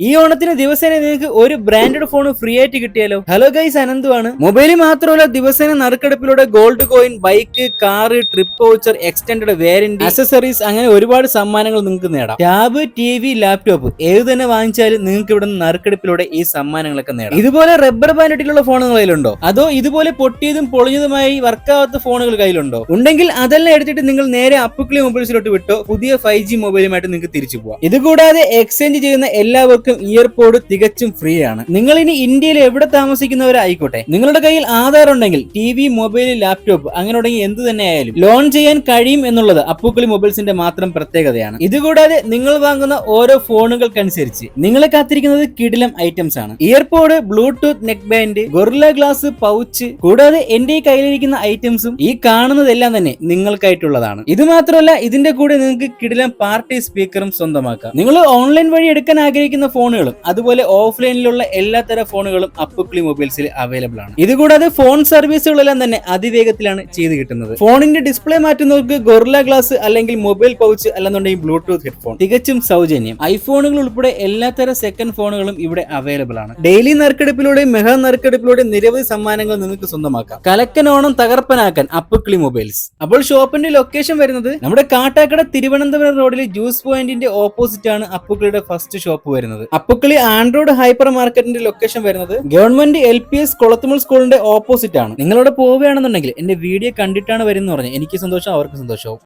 ഈ ഓണത്തിന് ദിവസേന നിങ്ങൾക്ക് ഒരു ബ്രാൻഡഡ് ഫോൺ ഫ്രീ ആയിട്ട് കിട്ടിയാലോ? Hello guys, അനന്തുവാണ്. മൊബൈൽ മാത്രമല്ല, ദിവസേന നറുക്കെടുപ്പിലൂടെ gold coin, bike, car, trip voucher, extend warranty, accessories, അങ്ങനെ ഒരുപാട് സമ്മാനങ്ങൾ നിങ്ങൾക്ക് നേടാം. ടാബ്, ടി.വി, ലാപ്ടോപ്പ് ഏത് തന്നെ വാങ്ങിച്ചാലും നിങ്ങൾക്ക് ഇവിടെ നിന്ന് നറുക്കെടുപ്പിലൂടെ ഈ സമ്മാനങ്ങളൊക്കെ നേടാം. ഇതുപോലെ റബ്ബർ ബാൻഡ് ഇട്ടിട്ടുള്ള ഫോണുകൾ കയ്യിലുണ്ടോ? അതോ ഇതുപോലെ പൊട്ടിയതും പൊളിഞ്ഞതുമായി വർക്കാവാത്ത ഫോണുകൾ കയ്യിലുണ്ടോ? ഉണ്ടെങ്കിൽ അതെല്ലാം എടുത്തിട്ട് നിങ്ങൾ നേരെ അപ്പുക്കിളി മൊബൈൽസിലോട്ട് വിട്ടോ. പുതിയ 5G മൊബൈലുമായിട്ട് നിങ്ങൾക്ക് തിരിച്ചു പോവാം. ഇതുകൂടാതെ എക്സ്ചേഞ്ച് ചെയ്യുന്ന എല്ലാവർക്കും ഇയർപോഡ് തികച്ചും ഫ്രീ ആണ്. നിങ്ങൾ ഇനി ഇന്ത്യയിൽ എവിടെ താമസിക്കുന്നവരായിക്കോട്ടെ, നിങ്ങളുടെ കയ്യിൽ ആധാർ ഉണ്ടെങ്കിൽ ടി.വി, മൊബൈൽ, ലാപ്ടോപ്പ് അങ്ങനെ തുടങ്ങി എന്ത് തന്നെ ആയാലും ലോൺ ചെയ്യാൻ കഴിയും എന്നുള്ളത് അപ്പുക്കിളി മൊബൈൽസിന്റെ മാത്രം പ്രത്യേകതയാണ്. ഇതുകൂടാതെ നിങ്ങൾ വാങ്ങുന്ന ഓരോ ഫോണുകൾക്കനുസരിച്ച് നിങ്ങളെ കാത്തിരിക്കുന്നത് കിടിലം ഐറ്റംസ് ആണ്. Earpod, Bluetooth neck band, guerrilla glass, pouch, കൂടാതെ എന്റെ കയ്യിലിരിക്കുന്ന ഐറ്റംസും ഈ കാണുന്നതെല്ലാം തന്നെ നിങ്ങൾക്കായിട്ടുള്ളതാണ്. ഇത് മാത്രമല്ല, ഇതിന്റെ കൂടെ നിങ്ങൾക്ക് കിടിലം പാർട്ടി സ്പീക്കറും സ്വന്തമാക്കാം. നിങ്ങൾ ഓൺലൈൻ വഴി എടുക്കാൻ ആഗ്രഹിക്കുന്ന ഫോണുകളും അതുപോലെ ഓഫ്ലൈനിലുള്ള എല്ലാത്തരം ഫോണുകളും അപ്പുക്കിളി മൊബൈൽസിൽ അവൈലബിൾ ആണ്. ഇതുകൂടാതെ ഫോൺ സർവീസുകളെല്ലാം തന്നെ അതിവേഗത്തിലാണ് ചെയ്ത് കിട്ടുന്നത്. ഫോണിന്റെ ഡിസ്പ്ലേ മാറ്റുന്നവർക്ക് ഗൊറില്ല ഗ്ലാസ് അല്ലെങ്കിൽ മൊബൈൽ പൗച്ച് അല്ലെന്നുണ്ടെങ്കിൽ ബ്ലൂടൂത്ത് ഹെഡ്ഫോൺ തികച്ചും സൗജന്യം. ഐഫോണുകൾ ഉൾപ്പെടെ എല്ലാത്തരം സെക്കൻഡ് ഫോണുകളും ഇവിടെ അവൈലബിൾ ആണ്. ഡെയിലി നറുക്കെടുപ്പിലൂടെയും മെഗാ നറുക്കെടുപ്പിലൂടെയും നിരവധി സമ്മാനങ്ങൾ നിങ്ങൾക്ക് സ്വന്തമാക്കാം. കലക്കൻ ഓണം തകർപ്പനാക്കാൻ അപ്പുക്കിളി മൊബൈൽസ്. അപ്പോൾ ഷോപ്പിന്റെ ലൊക്കേഷൻ വരുന്നത് നമ്മുടെ കാട്ടാക്കട തിരുവനന്തപുരം റോഡിൽ ജ്യൂസ് പോയിന്റിന്റെ ഓപ്പോസിറ്റ് ആണ് അപ്പുക്കിളിയുടെ ഫസ്റ്റ് ഷോപ്പ് വരുന്നത്. അപ്പുക്കിളി ആൻഡ്രോയിഡ് ഹൈപ്പർ മാർക്കറ്റിന്റെ ലൊക്കേഷൻ വരുന്നത് ഗവൺമെന്റ് LPS കൊളത്തുമൽ സ്കൂളിന്റെ ഓപ്പോസിറ്റ് ആണ്. നിങ്ങളവിടെ പോവുകയാണെന്നുണ്ടെങ്കിൽ എന്റെ വീഡിയോ കണ്ടിട്ടാണ് വരുന്നത് പറഞ്ഞാൽ എനിക്ക് സന്തോഷം, അവർക്ക് സന്തോഷവും.